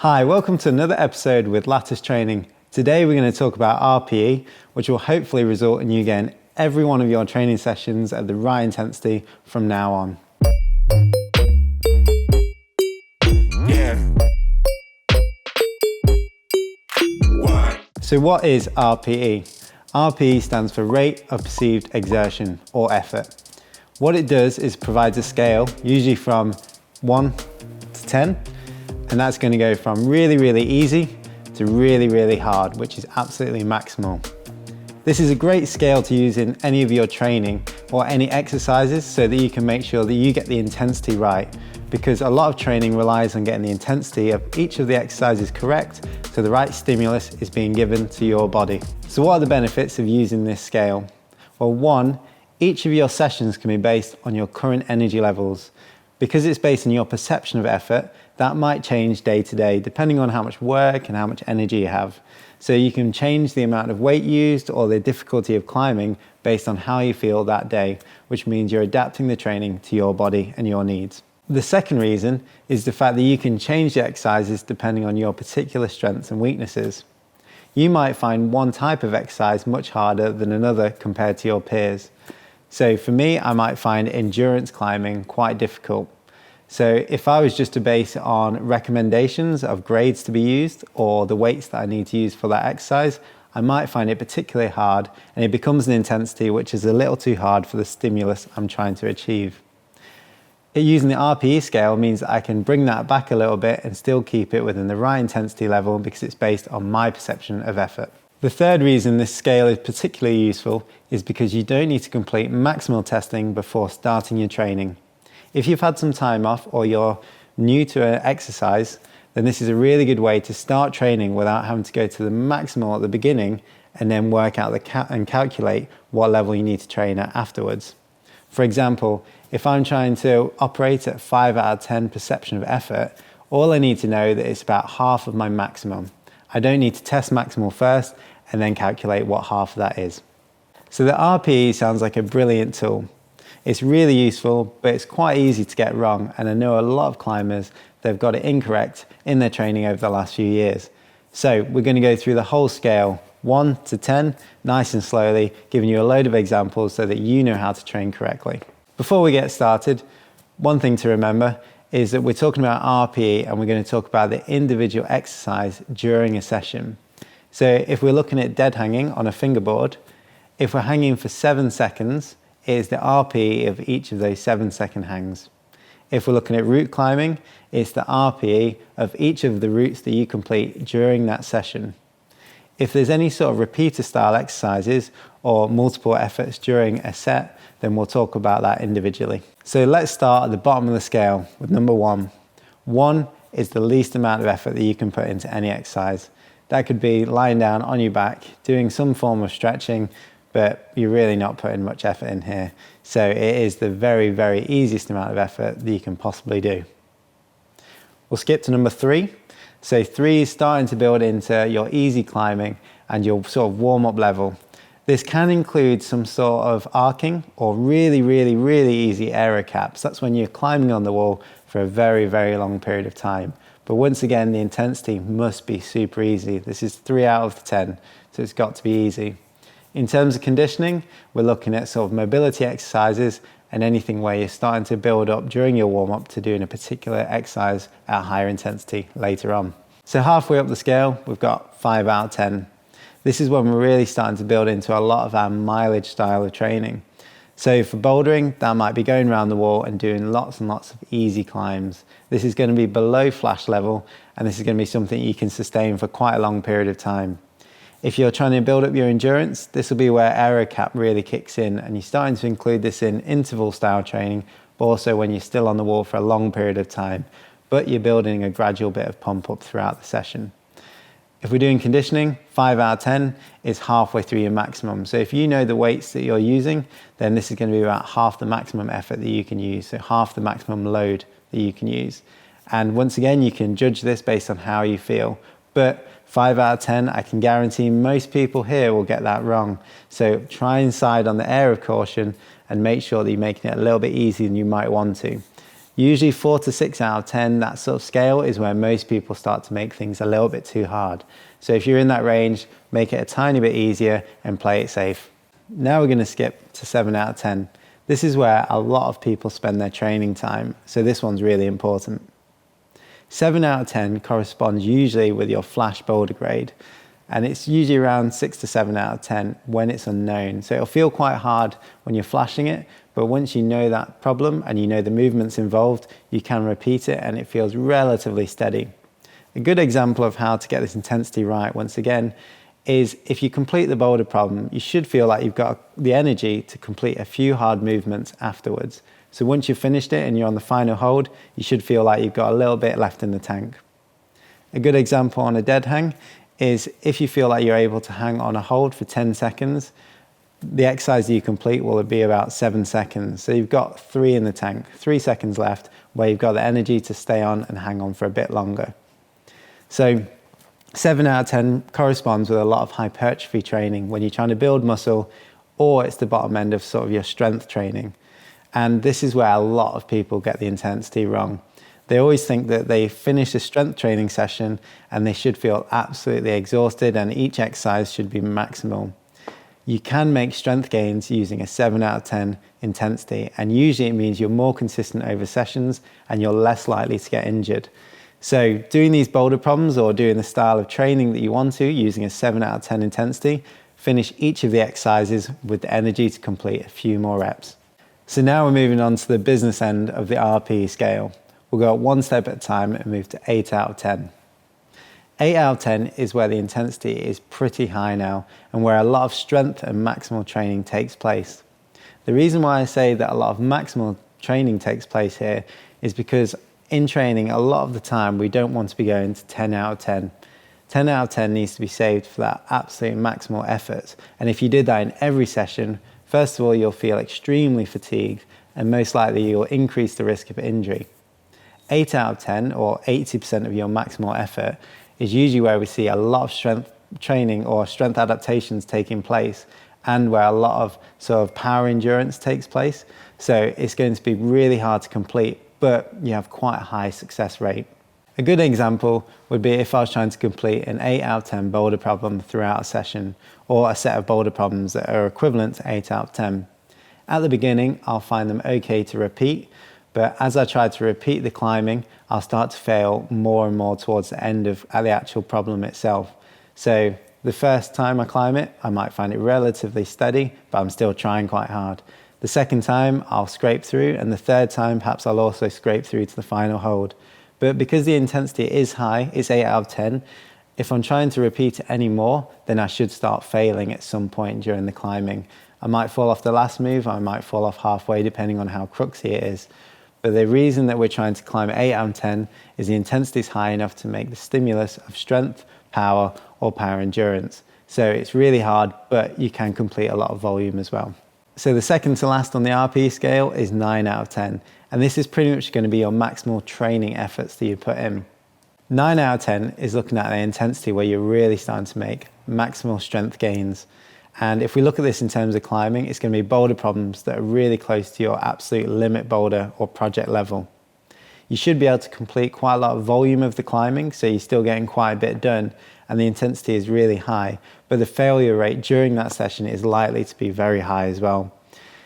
Hi, welcome to another episode with Lattice Training. Today we're going to talk about RPE, which will hopefully result in you getting every one of your training sessions at the right intensity from now on. So what is RPE? RPE stands for Rate of Perceived Exertion or Effort. What it does is provides a scale, usually from 1 to 10, and that's going to go from really, really easy to really, really hard, which is absolutely maximal. This is a great scale to use in any of your training or any exercises so that you can make sure that you get the intensity right, because a lot of training relies on getting the intensity of each of the exercises correct so the right stimulus is being given to your body. So what are the benefits of using this scale? Well, one, each of your sessions can be based on your current energy levels. Because it's based on your perception of effort, that might change day to day depending on how much work and how much energy you have. So you can change the amount of weight used or the difficulty of climbing based on how you feel that day, which means you're adapting the training to your body and your needs. The second reason is the fact that you can change the exercises depending on your particular strengths and weaknesses. You might find one type of exercise much harder than another compared to your peers. So for me, I might find endurance climbing quite difficult. So if I was just to base it on recommendations of grades to be used or the weights that I need to use for that exercise, I might find it particularly hard and it becomes an intensity which is a little too hard for the stimulus I'm trying to achieve. Using the RPE scale means that I can bring that back a little bit and still keep it within the right intensity level because it's based on my perception of effort. The third reason this scale is particularly useful is because you don't need to complete maximal testing before starting your training. If you've had some time off or you're new to an exercise, then this is a really good way to start training without having to go to the maximal at the beginning and then work out and calculate what level you need to train at afterwards. For example, if I'm trying to operate at 5 out of 10 perception of effort, all I need to know that it's about half of my maximum. I don't need to test maximal first and then calculate what half of that is. So the RPE sounds like a brilliant tool. It's really useful, but it's quite easy to get wrong, and I know a lot of climbers, they've got it incorrect in their training over the last few years. So we're going to go through the whole scale, 1 to 10, nice and slowly, giving you a load of examples so that you know how to train correctly. Before we get started, one thing to remember is that we're talking about RPE and we're going to talk about the individual exercise during a session. So if we're looking at dead hanging on a fingerboard, if we're hanging for 7 seconds, it is the RPE of each of those 7-second hangs. If we're looking at route climbing, it's the RPE of each of the routes that you complete during that session. If there's any sort of repeater style exercises or multiple efforts during a set, then we'll talk about that individually. So let's start at the bottom of the scale with number 1. 1 is the least amount of effort that you can put into any exercise. That could be lying down on your back, doing some form of stretching, but you're really not putting much effort in here. So it is the very, very easiest amount of effort that you can possibly do. We'll skip to number 3. So 3 is starting to build into your easy climbing and your sort of warm-up level. This can include some sort of arcing or really, really, really easy aero caps. That's when you're climbing on the wall for a very, very long period of time. But once again, the intensity must be super easy. This is 3 out of 10, so it's got to be easy. In terms of conditioning, we're looking at sort of mobility exercises and anything where you're starting to build up during your warm-up to doing a particular exercise at higher intensity later on. So halfway up the scale, we've got 5 out of 10. This is when we're really starting to build into a lot of our mileage style of training. So for bouldering, that might be going around the wall and doing lots and lots of easy climbs. This is going to be below flash level, and this is going to be something you can sustain for quite a long period of time. If you're trying to build up your endurance, this will be where aero cap really kicks in, and you're starting to include this in interval style training, but also when you're still on the wall for a long period of time, but you're building a gradual bit of pump up throughout the session. If we're doing conditioning, 5 out of 10 is halfway through your maximum. So if you know the weights that you're using, then this is going to be about half the maximum effort that you can use, so half the maximum load that you can use. And once again, you can judge this based on how you feel, but 5 out of 10, I can guarantee most people here will get that wrong. So try and side on the air of caution and make sure that you're making it a little bit easier than you might want to. Usually 4 to 6 out of 10, that sort of scale is where most people start to make things a little bit too hard. So if you're in that range, make it a tiny bit easier and play it safe. Now we're going to skip to 7 out of 10. This is where a lot of people spend their training time, so this one's really important. 7 out of 10 corresponds usually with your flash boulder grade, and it's usually around 6 to 7 out of 10 when it's unknown. So it'll feel quite hard when you're flashing it, but once you know that problem and you know the movements involved, you can repeat it and it feels relatively steady. A good example of how to get this intensity right, once again, is if you complete the boulder problem, you should feel like you've got the energy to complete a few hard movements afterwards. So once you've finished it and you're on the final hold, you should feel like you've got a little bit left in the tank. A good example on a dead hang is if you feel like you're able to hang on a hold for 10 seconds, the exercise that you complete will be about 7 seconds. So you've got 3 in the tank, 3 seconds left, where you've got the energy to stay on and hang on for a bit longer. So 7 out of 10 corresponds with a lot of hypertrophy training when you're trying to build muscle, or it's the bottom end of sort of your strength training. And this is where a lot of people get the intensity wrong. They always think that they finish a strength training session and they should feel absolutely exhausted and each exercise should be maximal. You can make strength gains using a 7 out of 10 intensity, and usually it means you're more consistent over sessions and you're less likely to get injured. So doing these boulder problems or doing the style of training that you want to using a 7 out of 10 intensity, finish each of the exercises with the energy to complete a few more reps. So now we're moving on to the business end of the RPE scale. We'll go one step at a time and move to 8 out of 10. 8 out of 10 is where the intensity is pretty high now and where a lot of strength and maximal training takes place. The reason why I say that a lot of maximal training takes place here is because in training, a lot of the time we don't want to be going to 10 out of 10. 10 out of 10 needs to be saved for that absolute maximal effort. And if you did that in every session, first of all, you'll feel extremely fatigued and most likely you'll increase the risk of injury. 8 out of 10 or 80% of your maximal effort is usually where we see a lot of strength training or strength adaptations taking place and where a lot of sort of power endurance takes place. So it's going to be really hard to complete, but you have quite a high success rate. A good example would be if I was trying to complete an 8 out of 10 boulder problem throughout a session or a set of boulder problems that are equivalent to 8 out of 10. At the beginning, I'll find them okay to repeat, but as I try to repeat the climbing, I'll start to fail more and more towards the end of the actual problem itself. So the first time I climb it, I might find it relatively steady, but I'm still trying quite hard. The second time, I'll scrape through, and the third time, perhaps I'll also scrape through to the final hold. But because the intensity is high, it's 8 out of 10, if I'm trying to repeat it any more, then I should start failing at some point during the climbing. I might fall off the last move, I might fall off halfway, depending on how crooksy it is. But the reason that we're trying to climb 8 out of 10 is the intensity is high enough to make the stimulus of strength, power, or power endurance. So it's really hard, but you can complete a lot of volume as well. So the second to last on the RPE scale is 9 out of 10. And this is pretty much going to be your maximal training efforts that you put in. 9 out of 10 is looking at the intensity where you're really starting to make maximal strength gains. And if we look at this in terms of climbing, it's going to be boulder problems that are really close to your absolute limit boulder or project level. You should be able to complete quite a lot of volume of the climbing, so you're still getting quite a bit done, and the intensity is really high, but the failure rate during that session is likely to be very high as well.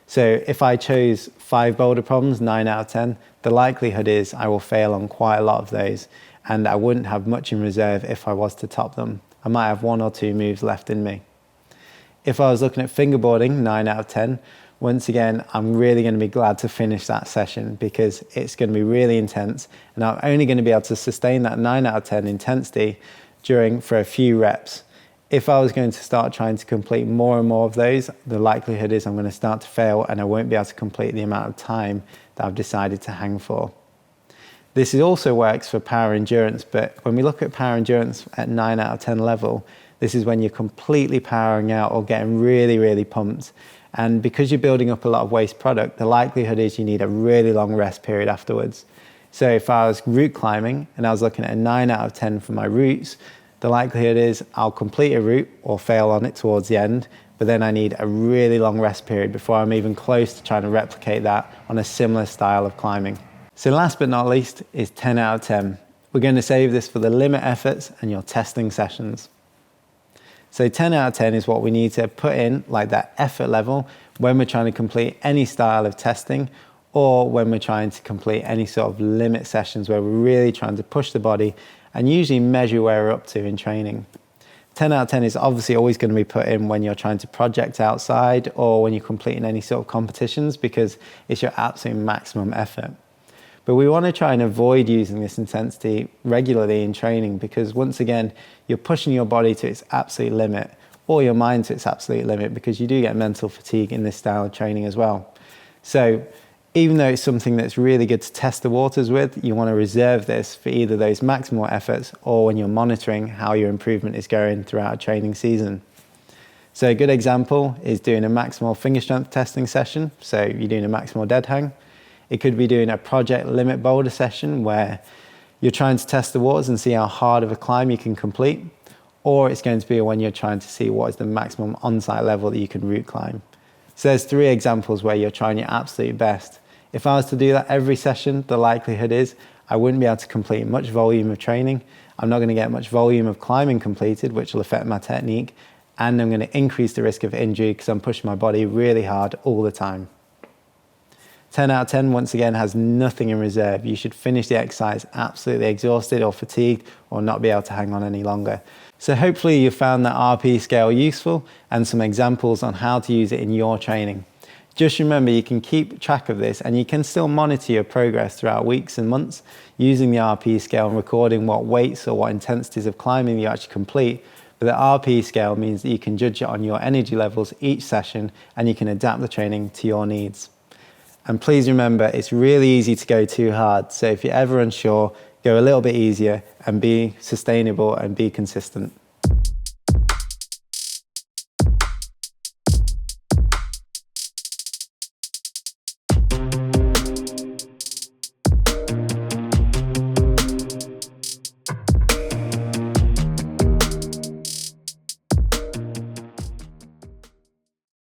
So if I chose 5 boulder problems, 9 out of 10, the likelihood is I will fail on quite a lot of those, and I wouldn't have much in reserve if I was to top them. I might have 1 or 2 moves left in me. If I was looking at fingerboarding, 9 out of 10, once again, I'm really going to be glad to finish that session because it's going to be really intense and I'm only going to be able to sustain that 9 out of 10 intensity for a few reps. If I was going to start trying to complete more and more of those, the likelihood is I'm going to start to fail and I won't be able to complete the amount of time that I've decided to hang for. This also works for power endurance, but when we look at power endurance at 9 out of 10 level, this is when you're completely powering out or getting really, really pumped. And because you're building up a lot of waste product, the likelihood is you need a really long rest period afterwards. So if I was route climbing and I was looking at a 9 out of 10 for my routes, the likelihood is I'll complete a route or fail on it towards the end, but then I need a really long rest period before I'm even close to trying to replicate that on a similar style of climbing. So last but not least is 10 out of 10. We're going to save this for the limit efforts and your testing sessions. So 10 out of 10 is what we need to put in, like that effort level, when we're trying to complete any style of testing, or when we're trying to complete any sort of limit sessions where we're really trying to push the body and usually measure where we're up to in training. 10 out of 10 is obviously always going to be put in when you're trying to project outside or when you're completing any sort of competitions, because it's your absolute maximum effort. But we want to try and avoid using this intensity regularly in training, because once again, you're pushing your body to its absolute limit, or your mind to its absolute limit, because you do get mental fatigue in this style of training as well. So even though it's something that's really good to test the waters with, you want to reserve this for either those maximal efforts or when you're monitoring how your improvement is going throughout a training season. So a good example is doing a maximal finger strength testing session. So you're doing a maximal dead hang. It could be doing a project limit boulder session where you're trying to test the waters and see how hard of a climb you can complete. Or it's going to be when you're trying to see what is the maximum on-site level that you can route climb. So there's 3 examples where you're trying your absolute best. If I was to do that every session, the likelihood is I wouldn't be able to complete much volume of training. I'm not going to get much volume of climbing completed, which will affect my technique. And I'm going to increase the risk of injury because I'm pushing my body really hard all the time. 10 out of 10, once again, has nothing in reserve. You should finish the exercise absolutely exhausted or fatigued or not be able to hang on any longer. So hopefully you found that RPE scale useful and some examples on how to use it in your training. Just remember, you can keep track of this and you can still monitor your progress throughout weeks and months using the RPE scale and recording what weights or what intensities of climbing you actually complete. But the RPE scale means that you can judge it on your energy levels each session and you can adapt the training to your needs. And please remember, it's really easy to go too hard. So if you're ever unsure, go a little bit easier and be sustainable and be consistent.